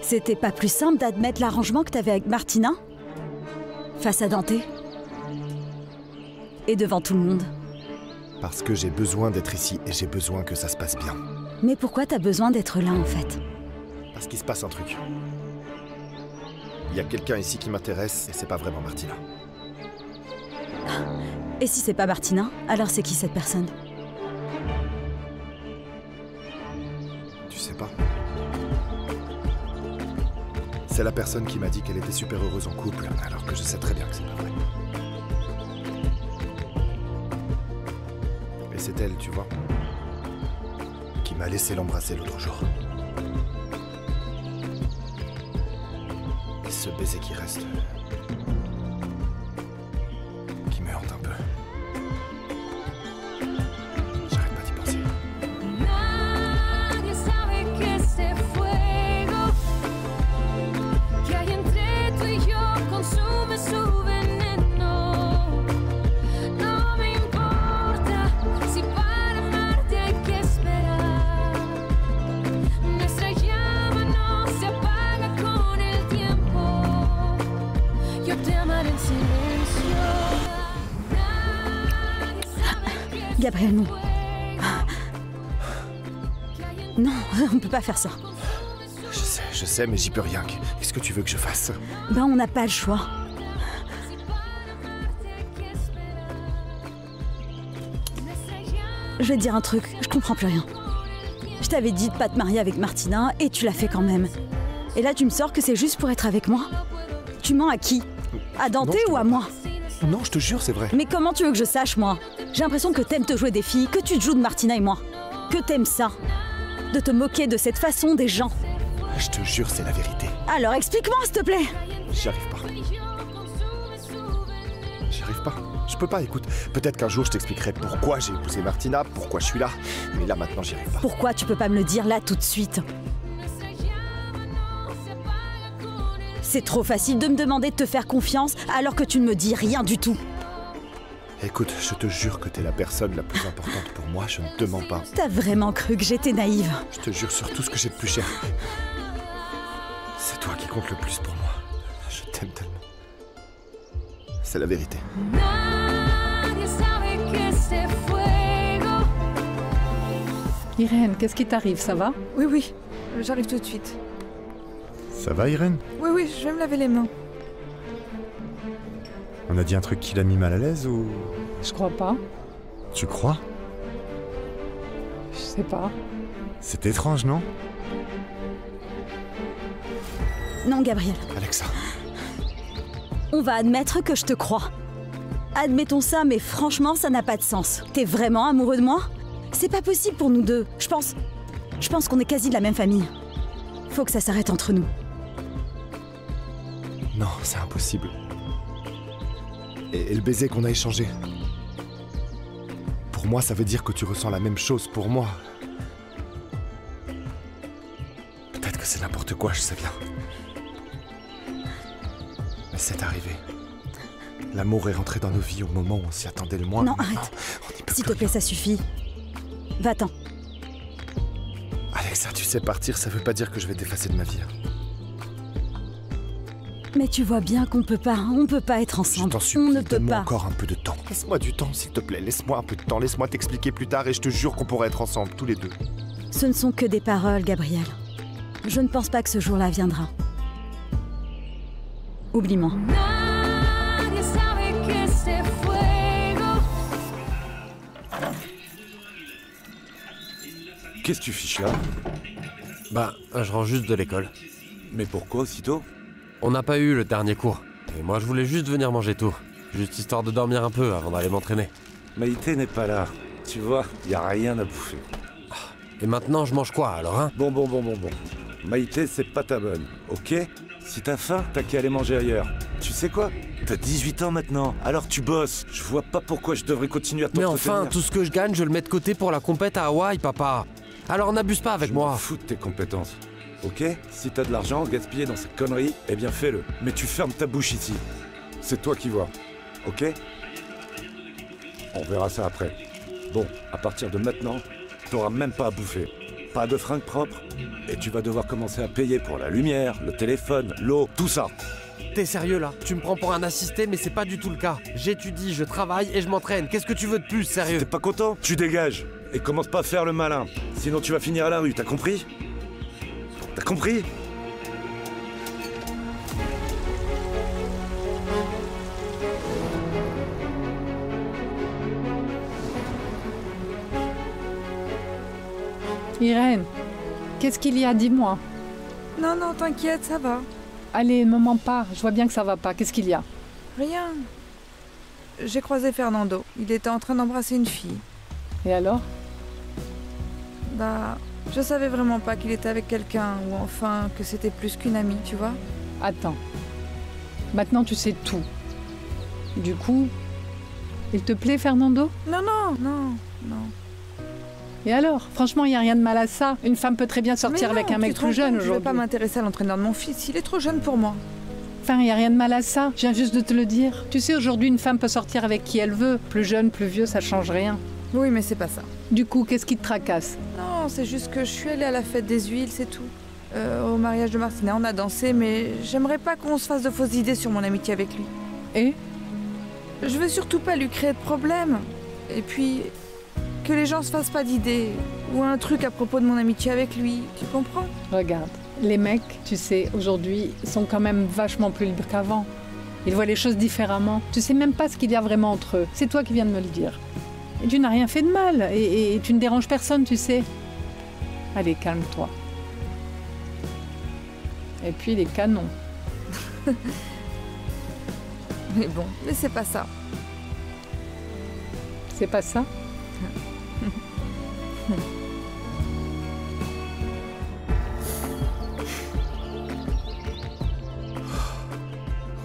C'était pas plus simple d'admettre l'arrangement que t'avais avec Martina? Face à Dante? Et devant tout le monde? Parce que j'ai besoin d'être ici et j'ai besoin que ça se passe bien. Mais pourquoi t'as besoin d'être là en fait? Parce qu'il se passe un truc. Il y a quelqu'un ici qui m'intéresse et c'est pas vraiment Martina. Et si c'est pas Martina, alors c'est qui cette personne? Tu sais pas? C'est la personne qui m'a dit qu'elle était super heureuse en couple, alors que je sais très bien que c'est pas vrai. Et c'est elle, tu vois, qui m'a laissé l'embrasser l'autre jour. Et ce baiser qui reste... qui me hante un peu. J'arrête pas d'y penser. Gabriel, non. Non, on peut pas faire ça. Je sais, mais j'y peux rien. Qu'est-ce que tu veux que je fasse? Ben, on n'a pas le choix. Je vais te dire un truc, je comprends plus rien. Je t'avais dit de pas te marier avec Martina et tu l'as fait quand même. Et là, tu me sors que c'est juste pour être avec moi? Tu mens à qui? À Dante ou à moi? Non, je te jure, c'est vrai. Mais comment tu veux que je sache, moi? J'ai l'impression que t'aimes te jouer des filles, que tu te joues de Martina et moi. Que t'aimes ça. De te moquer de cette façon des gens. Je te jure, c'est la vérité. Alors explique-moi, s'il te plaît. J'y arrive pas. J'y arrive pas. Je peux pas, écoute. Peut-être qu'un jour je t'expliquerai pourquoi j'ai épousé Martina, pourquoi je suis là. Mais là, maintenant, j'y arrive pas. Pourquoi tu peux pas me le dire là tout de suite? C'est trop facile de me demander de te faire confiance alors que tu ne me dis rien du tout. Écoute, je te jure que t'es la personne la plus importante pour moi, je ne te mens pas. T'as vraiment cru que j'étais naïve? Je te jure sur tout ce que j'ai de plus cher. C'est toi qui compte le plus pour moi. Je t'aime tellement. C'est la vérité. Irène, qu'est-ce qui t'arrive, ça va? Oui, oui, j'arrive tout de suite. Ça va, Irène? Oui, oui, je vais me laver les mains. On a dit un truc qui l'a mis mal à l'aise ou... Je crois pas. Tu crois? Je sais pas. C'est étrange, non? Non, Gabriel. Alexa. On va admettre que je te crois. Admettons ça, mais franchement, ça n'a pas de sens. T'es vraiment amoureux de moi? C'est pas possible pour nous deux. Je pense qu'on est quasi de la même famille. Faut que ça s'arrête entre nous. Non, c'est impossible. Et le baiser qu'on a échangé. Pour moi, ça veut dire que tu ressens la même chose pour moi. Peut-être que c'est n'importe quoi, je sais bien. Mais c'est arrivé. L'amour est rentré dans nos vies au moment où on s'y attendait le moins. Non, arrête. S'il te plaît, ça suffit. Va-t'en. Alexa, tu sais, partir, ça veut pas dire que je vais t'effacer de ma vie. Mais tu vois bien qu'on peut pas être ensemble. Je t'en supplie, on ne peut donne-moi pas. encore un peu de temps. Laisse-moi du temps, s'il te plaît. Laisse-moi un peu de temps. Laisse-moi t'expliquer plus tard et je te jure qu'on pourra être ensemble, tous les deux. Ce ne sont que des paroles, Gabriel. Je ne pense pas que ce jour-là viendra. Oublie-moi. Qu'est-ce que tu fiches là? Bah, je rentre juste de l'école. Mais pourquoi aussitôt? On n'a pas eu le dernier cours. Et moi, je voulais juste venir manger tôt. Juste histoire de dormir un peu avant d'aller m'entraîner. Maïté n'est pas là. Tu vois, y a rien à bouffer. Et maintenant, je mange quoi, alors, hein? Bon. Maïté, c'est pas ta bonne, ok? Si t'as faim, t'as qu'à aller manger ailleurs. Tu sais quoi? T'as 18 ans maintenant, alors tu bosses. Je vois pas pourquoi je devrais continuer à t'entretenir. Mais enfin, tout ce que je gagne, je le mets de côté pour la compète à Hawaï, papa. Alors n'abuse pas avec moi. Je m'en fous de tes compétences. Ok? Si t'as de l'argent gaspillé dans cette connerie, eh bien fais-le. Mais tu fermes ta bouche ici. C'est toi qui vois. Ok? On verra ça après. Bon, à partir de maintenant, t'auras même pas à bouffer. pas de fringues propres. Et tu vas devoir commencer à payer pour la lumière, le téléphone, l'eau, tout ça. T'es sérieux là? Tu me prends pour un assisté, mais c'est pas du tout le cas. J'étudie, je travaille et je m'entraîne. Qu'est-ce que tu veux de plus, sérieux? T'es pas content? Tu dégages. Et commence pas à faire le malin. Sinon tu vas finir à la rue, t'as compris? T'as compris? Irène, qu'est-ce qu'il y a? Dis-moi. Non, non, t'inquiète, ça va. Allez, ne mens pas. Je vois bien que ça va pas. Qu'est-ce qu'il y a? Rien. J'ai croisé Fernando. Il était en train d'embrasser une fille. Et alors? Bah, je savais vraiment pas qu'il était avec quelqu'un, ou enfin que c'était plus qu'une amie, tu vois. Attends. Maintenant, tu sais tout. Du coup, il te plaît, Fernando? Non, non, non, non. Et alors? Franchement, il n'y a rien de mal à ça. Une femme peut très bien sortir Mais non, avec un mec tu te rends plus jeune compte, je vais aujourd'hui. pas m'intéresser à l'entraîneur de mon fils, il est trop jeune pour moi. Enfin, il n'y a rien de mal à ça. Je viens juste de te le dire. Tu sais, aujourd'hui, une femme peut sortir avec qui elle veut. Plus jeune, plus vieux, ça change rien. Oui, mais c'est pas ça. Du coup, qu'est-ce qui te tracasse? Non, c'est juste que je suis allée à la fête des huiles, c'est tout. Au mariage de Martina, on a dansé, mais j'aimerais pas qu'on se fasse de fausses idées sur mon amitié avec lui. Et? Je veux surtout pas lui créer de problème. Et puis, que les gens se fassent pas d'idées. Ou un truc à propos de mon amitié avec lui, tu comprends? Regarde, les mecs, tu sais, aujourd'hui, sont quand même vachement plus libres qu'avant. Ils voient les choses différemment. Tu sais même pas ce qu'il y a vraiment entre eux. C'est toi qui viens de me le dire. Et tu n'as rien fait de mal. Et tu ne déranges personne, tu sais. Allez, calme-toi. Et puis les canons. Mais bon, mais c'est pas ça. C'est pas ça?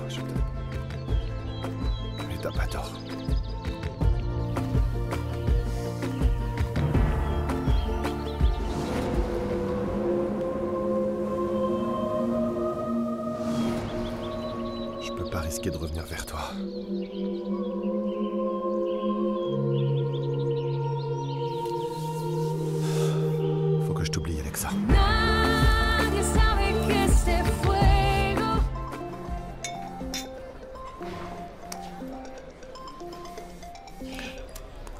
Je t'aime. Mais t'as pas tort. Je peux pas risquer de revenir vers toi. Faut que je t'oublie, Alexa. Nadie sabe que este fuego.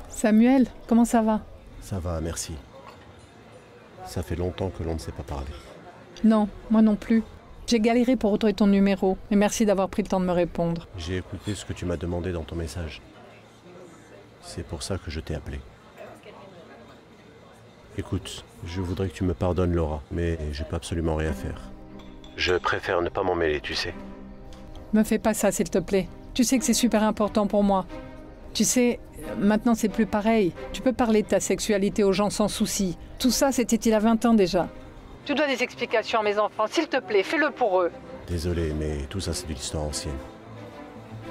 Samuel, comment ça va? Ça va, merci. Ça fait longtemps que l'on ne s'est pas parlé. Non, moi non plus. J'ai galéré pour retrouver ton numéro. Et merci d'avoir pris le temps de me répondre. J'ai écouté ce que tu m'as demandé dans ton message. C'est pour ça que je t'ai appelé. Écoute, je voudrais que tu me pardonnes, Laura, mais je peux absolument rien faire. Je préfère ne pas m'en mêler, tu sais. Me fais pas ça, s'il te plaît. Tu sais que c'est super important pour moi. Tu sais, maintenant c'est plus pareil. Tu peux parler de ta sexualité aux gens sans souci. Tout ça, c'était il y a 20 ans déjà. Tu dois des explications à mes enfants, s'il te plaît, fais-le pour eux. Désolé, mais tout ça c'est de l'histoire ancienne.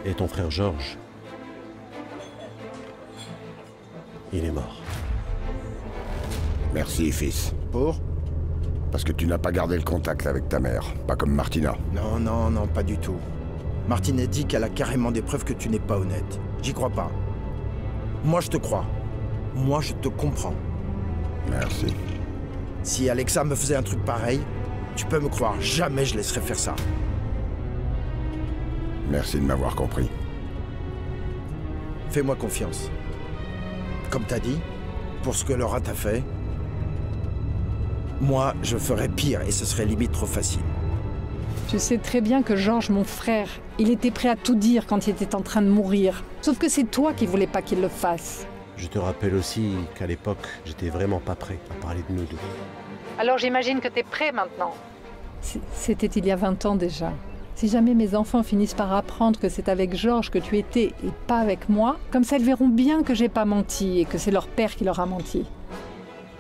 Et ton frère Georges, il est mort. Merci, fils. Pour? Parce que tu n'as pas gardé le contact avec ta mère, pas comme Martina. Non, non, non, pas du tout. Martine dit qu'elle a carrément des preuves que tu n'es pas honnête. J'y crois pas. Moi, je te crois. Moi, je te comprends. Merci. Si Alexa me faisait un truc pareil, tu peux me croire, jamais je laisserais faire ça. Merci de m'avoir compris. Fais-moi confiance. Comme t'as dit, pour ce que Laura t'a fait, moi, je ferais pire et ce serait limite trop facile. Tu sais très bien que Georges, mon frère, il était prêt à tout dire quand il était en train de mourir. Sauf que c'est toi qui voulais pas qu'il le fasse. Je te rappelle aussi qu'à l'époque, j'étais vraiment pas prêt à parler de nous deux. Alors j'imagine que t'es prêt maintenant. C'était il y a 20 ans déjà. Si jamais mes enfants finissent par apprendre que c'est avec Georges que tu étais et pas avec moi, comme ça ils verront bien que j'ai pas menti et que c'est leur père qui leur a menti.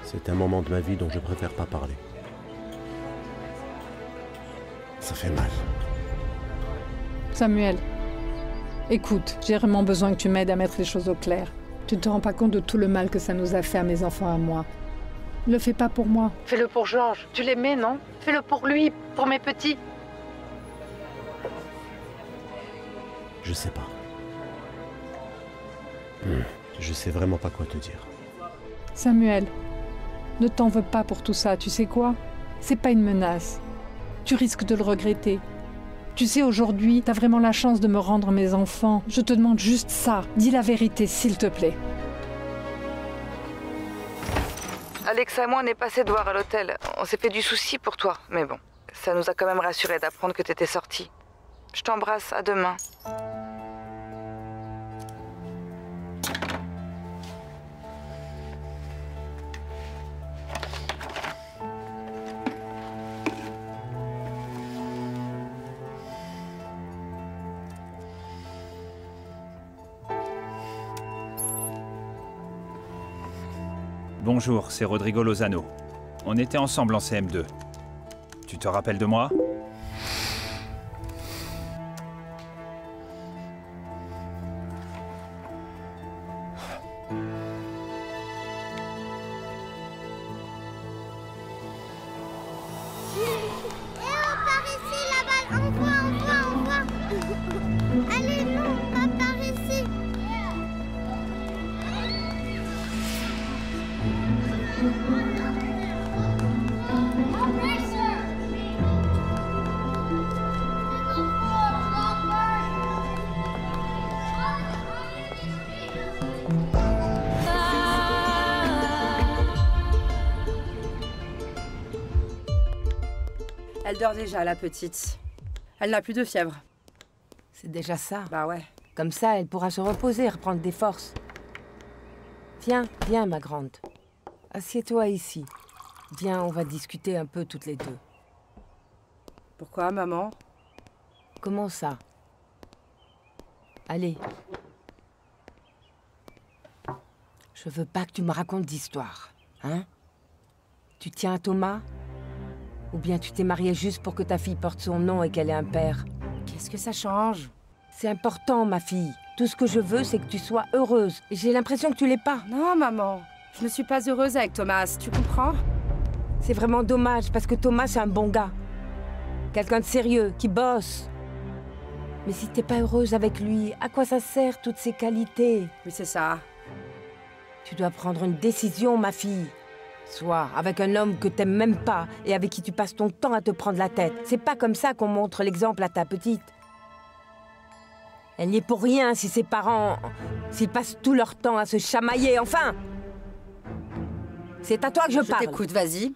C'est un moment de ma vie dont je préfère pas parler. Ça fait mal. Samuel, écoute, j'ai vraiment besoin que tu m'aides à mettre les choses au clair. Tu ne te rends pas compte de tout le mal que ça nous a fait à mes enfants et à moi. Ne le fais pas pour moi. Fais-le pour Georges. Tu l'aimais, non? Fais-le pour lui, pour mes petits. Je sais pas. Je sais vraiment pas quoi te dire. Samuel, Ne t'en veux pas pour tout ça, tu sais quoi? C'est pas une menace. Tu risques de le regretter. Tu sais, aujourd'hui, t'as vraiment la chance de me rendre mes enfants. Je te demande juste ça. Dis la vérité, s'il te plaît. Alexa et moi, on est passé te voir à l'hôtel. On s'est fait du souci pour toi, mais bon, ça nous a quand même rassurés d'apprendre que t'étais sortie. Je t'embrasse, à demain. Bonjour, c'est Rodrigo Lozano. On était ensemble en CM2. Tu te rappelles de moi? Elle dort déjà, la petite. Elle n'a plus de fièvre. C'est déjà ça. Bah ouais. Comme ça, elle pourra se reposer, reprendre des forces. Viens, viens, ma grande. Assieds-toi ici. Viens, on va discuter un peu toutes les deux. Pourquoi, maman? Comment ça? Allez. Je veux pas que tu me racontes d'histoire, hein? Tu tiens à Thomas? Ou bien tu t'es mariée juste pour que ta fille porte son nom et qu'elle ait un père? Qu'est-ce que ça change? C'est important, ma fille. Tout ce que je veux, c'est que tu sois heureuse. Et j'ai l'impression que tu l'es pas. Non, maman. Je ne suis pas heureuse avec Thomas, tu comprends? C'est vraiment dommage, parce que Thomas, c'est un bon gars. Quelqu'un de sérieux, qui bosse. Mais si t'es pas heureuse avec lui, à quoi ça sert toutes ces qualités? Oui, c'est ça. Tu dois prendre une décision, ma fille. Soit avec un homme que t'aimes même pas et avec qui tu passes ton temps à te prendre la tête. C'est pas comme ça qu'on montre l'exemple à ta petite. Elle n'y est pour rien si ses parents... s'ils passent tout leur temps à se chamailler, enfin! C'est à toi que je parle. Je t'écoute, vas-y.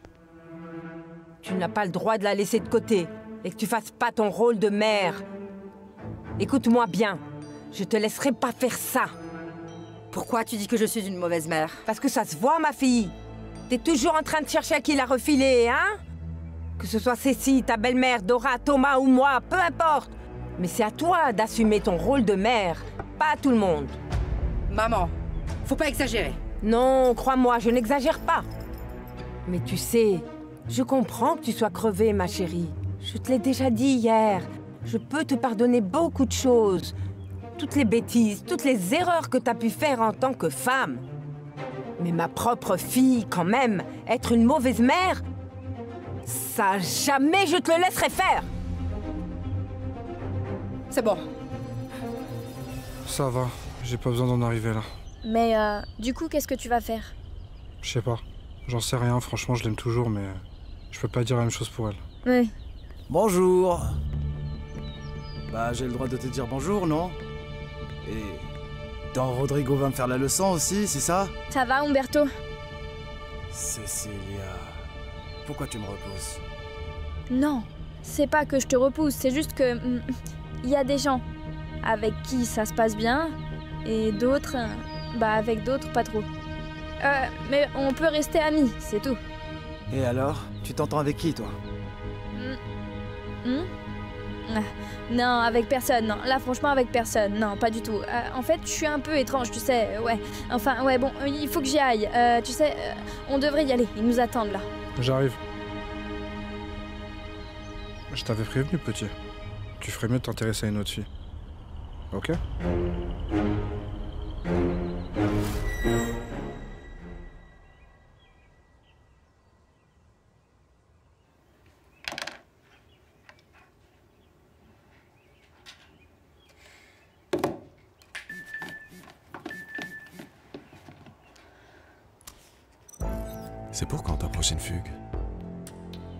Tu n'as pas le droit de la laisser de côté et que tu fasses pas ton rôle de mère. Écoute-moi bien, je te laisserai pas faire ça. Pourquoi tu dis que je suis une mauvaise mère? Parce que ça se voit, ma fille. T'es toujours en train de chercher à qui la refiler, hein? Que ce soit Cécile, ta belle-mère, Dora, Thomas ou moi, peu importe. Mais c'est à toi d'assumer ton rôle de mère, pas à tout le monde. Maman, faut pas exagérer. Non, crois-moi, je n'exagère pas. Mais tu sais, je comprends que tu sois crevée, ma chérie. Je te l'ai déjà dit hier. Je peux te pardonner beaucoup de choses. Toutes les bêtises, toutes les erreurs que t'as pu faire en tant que femme. Mais ma propre fille, quand même, être une mauvaise mère, ça jamais je te le laisserai faire. C'est bon. Ça va, j'ai pas besoin d'en arriver là. Mais du coup, qu'est-ce que tu vas faire? Je sais pas, j'en sais rien, franchement je l'aime toujours, mais je peux pas dire la même chose pour elle. Oui. Bonjour. Bah j'ai le droit de te dire bonjour, non? Et... Don Rodrigo va me faire la leçon aussi, c'est ça? Ça va, Umberto? Cecilia... Pourquoi tu me repousses? Non, c'est pas que je te repousse, c'est juste que... Il y a des gens avec qui ça se passe bien, et d'autres... Bah avec d'autres, pas trop. Mais on peut rester amis, c'est tout. Et alors? Tu t'entends avec qui, toi? Non, avec personne, non. Là, franchement, avec personne. Non, pas du tout. En fait, je suis un peu étrange, tu sais, ouais. Enfin, ouais, bon, il faut que j'y aille. Tu sais, on devrait y aller. Ils nous attendent, là. J'arrive. Je t'avais prévenu, petit. Tu ferais mieux de t'intéresser à une autre fille. Ok? C'est pour quand ta prochaine fugue?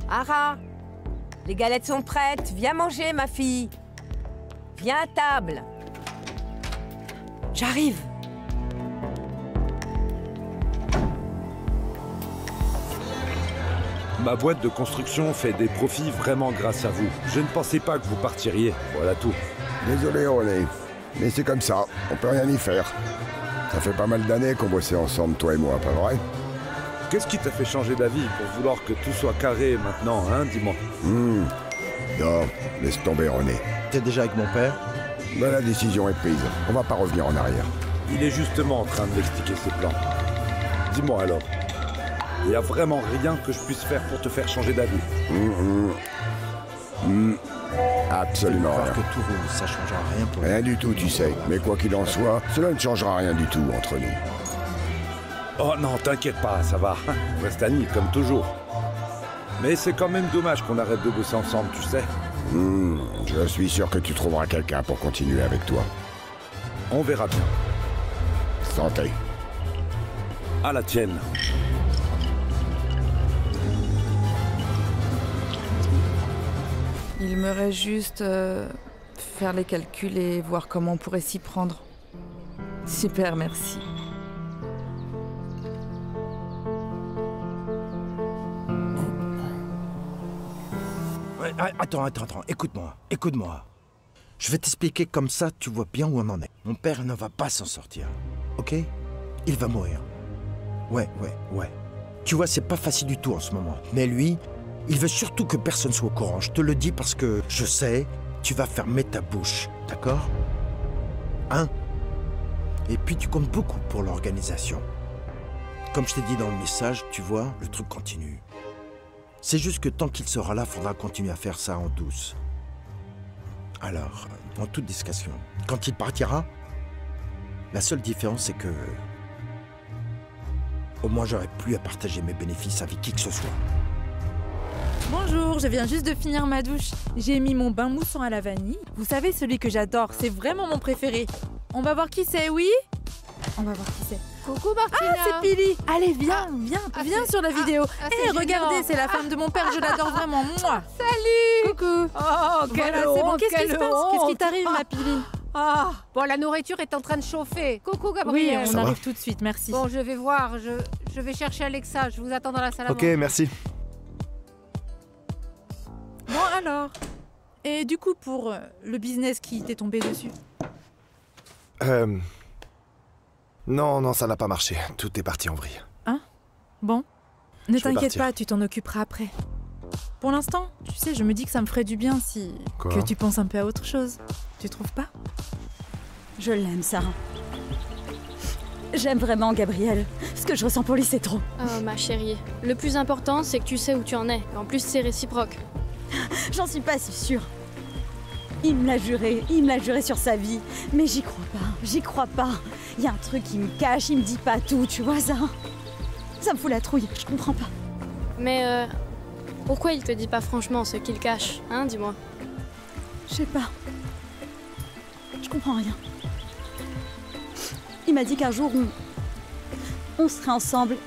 Ara, les galettes sont prêtes. Viens manger, ma fille. Viens à table. J'arrive. Ma boîte de construction fait des profits vraiment grâce à vous. Je ne pensais pas que vous partiriez, voilà tout. Désolé René, mais c'est comme ça, on peut rien y faire. Ça fait pas mal d'années qu'on bossait ensemble, toi et moi, pas vrai? Qu'est-ce qui t'a fait changer d'avis pour vouloir que tout soit carré maintenant, hein, dis-moi? Non, laisse tomber René. T'es déjà avec mon père? Ben, la décision est prise, on va pas revenir en arrière. Il est justement en train de m'expliquer ses plans. Dis-moi alors, il y a vraiment rien que je puisse faire pour te faire changer d'avis? Absolument rien. Que tout roule, ça changera rien pour Rien du tout, tu sais. Mais quoi qu'il en soit, cela ne changera rien du tout entre nous. Oh non, t'inquiète pas, ça va. On reste amis, comme toujours. Mais c'est quand même dommage qu'on arrête de bosser ensemble, tu sais. Je suis sûr que tu trouveras quelqu'un pour continuer avec toi. On verra bien. Santé. À la tienne. Il me reste juste faire les calculs et voir comment on pourrait s'y prendre. Super, merci. Ouais, attends, écoute-moi. Je vais t'expliquer comme ça, tu vois bien où on en est. Mon père ne va pas s'en sortir, ok? Il va mourir. Ouais. Tu vois, c'est pas facile du tout en ce moment. Mais lui, il veut surtout que personne soit au courant. Je te le dis parce que je sais, tu vas fermer ta bouche, d'accord? Hein? Et puis tu comptes beaucoup pour l'organisation. Comme je t'ai dit dans le message, tu vois, le truc continue. C'est juste que tant qu'il sera là, faudra continuer à faire ça en douce. Alors, en toute discrétion, quand il partira, la seule différence c'est que... au moins j'aurai plus à partager mes bénéfices avec qui que ce soit. Bonjour, je viens juste de finir ma douche. J'ai mis mon bain moussant à la vanille. Vous savez, celui que j'adore, c'est vraiment mon préféré. On va voir qui c'est, oui? On va voir qui c'est. Coucou Martina. Ah, c'est Pili. Allez, viens sur la vidéo. C'est regardez, c'est la femme de mon père, je l'adore vraiment. Moi. Salut. Coucou. Oh, quelle Voilà, c'est bon. honte, Qu'est-ce qui se quelle passe? honte. Qu'est-ce qui t'arrive, ma Pili? Bon, la nourriture est en train de chauffer. Coucou Oui, Gabriel. on arrive tout de suite, merci. Bon, je vais voir. Je vais chercher Alexa. Je vous attends dans la salle à Ok, manger. merci. Bon, alors. Et du coup, pour le business qui t'est tombé dessus? Non, ça n'a pas marché. Tout est parti en vrille. Hein? Bon. Ne Je vais t'inquiète partir. pas, tu t'en occuperas après. Pour l'instant, tu sais, je me dis que ça me ferait du bien si... Quoi? que tu penses un peu à autre chose. Tu trouves pas? Je l'aime, Sarah. J'aime vraiment Gabriel. Ce que je ressens pour lui, c'est trop. Oh, ma chérie. Le plus important, c'est que tu sais où tu en es. En plus, c'est réciproque. J'en suis pas si sûre. Il me l'a juré sur sa vie. Mais j'y crois pas. Il y a un truc qui me cache, il me dit pas tout, tu vois ça? Ça me fout la trouille, je comprends pas. Mais pourquoi il te dit pas franchement ce qu'il cache, hein, dis-moi? Je sais pas. Je comprends rien. Il m'a dit qu'un jour on serait ensemble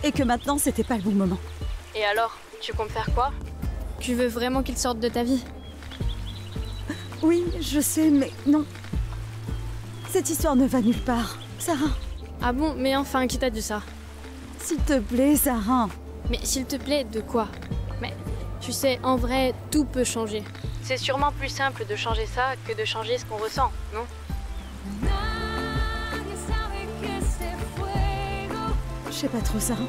et que maintenant c'était pas le bon moment. Et alors, tu comptes faire quoi? Tu veux vraiment qu'il sorte de ta vie? Oui, je sais, mais non. Cette histoire ne va nulle part, Sarah. Ah bon, mais enfin, qui t'a dit ça? S'il te plaît, Sarah. Mais s'il te plaît, de quoi? Mais tu sais, en vrai, tout peut changer. C'est sûrement plus simple de changer ça que de changer ce qu'on ressent, non? Je sais pas trop, Sarah.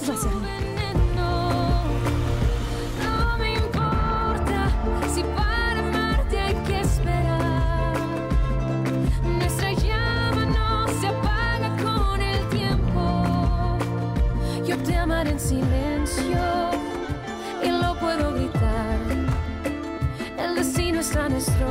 J'en sais rien. En silencio y lo puedo gritar. El destino está a nuestro